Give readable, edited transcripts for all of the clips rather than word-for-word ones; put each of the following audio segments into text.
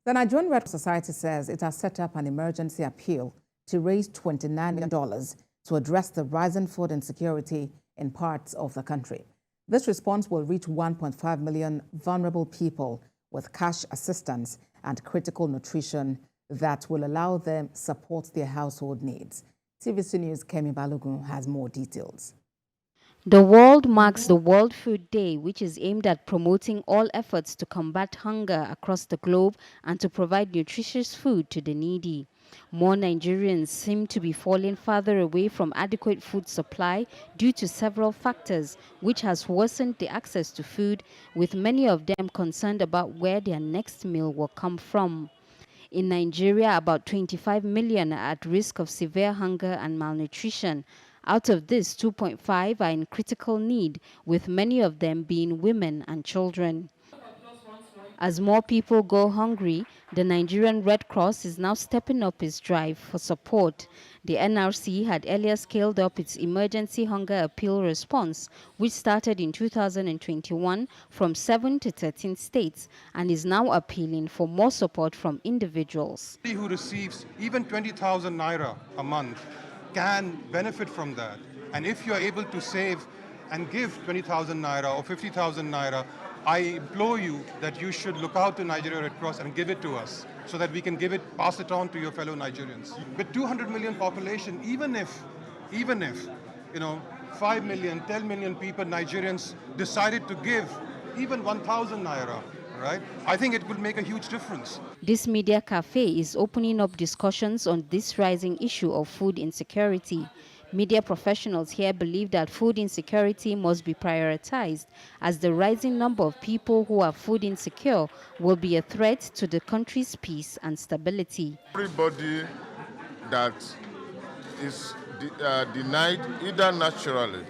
The Nigerian Red Cross Society says it has set up an emergency appeal to raise $29 million to address the rising food insecurity in parts of the country. This response will reach 1.5 million vulnerable people with cash assistance and critical nutrition that will allow them support their household needs. TVC News' Kemi Balogun has more details. The world marks the World Food Day, which is aimed at promoting all efforts to combat hunger across the globe and to provide nutritious food to the needy. More Nigerians seem to be falling farther away from adequate food supply due to several factors, which has worsened the access to food, with many of them concerned about where their next meal will come from. In Nigeria, about 25 million are at risk of severe hunger and malnutrition. Out of this, 2.5 are in critical need, with many of them being women and children. As more people go hungry, the Nigerian Red Cross is now stepping up its drive for support. The NRC had earlier scaled up its emergency hunger appeal response, which started in 2021 from 7 to 13 states and is now appealing for more support from individuals. Who receives even 20,000 naira a month can benefit from that. And if you are able to save and give 20,000 naira or 50,000 naira, I implore you that you should look out to Nigeria Red Cross and give it to us so that we can pass it on to your fellow Nigerians. With 200 million population, even if 5 million, 10 million people, Nigerians decided to give even 1,000 naira, right? I think it will make a huge difference. This media cafe is opening up discussions on this rising issue of food insecurity. Media professionals here believe that food insecurity must be prioritized, as the rising number of people who are food insecure will be a threat to the country's peace and stability. Everybody that is denied either naturally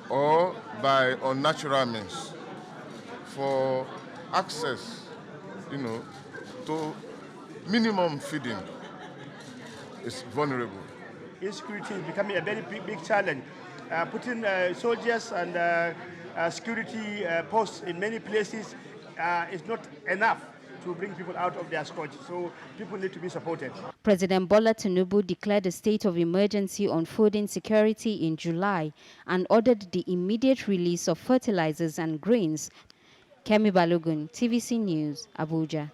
or by unnatural means for access, to minimum feeding is vulnerable. Insecurity is becoming a very big challenge. Putting soldiers and security posts in many places is not enough to bring people out of their scourge. So people need to be supported. President Bola Tinubu declared a state of emergency on food insecurity in July and ordered the immediate release of fertilizers and grains. Kemi Balogun, TVC News, Abuja.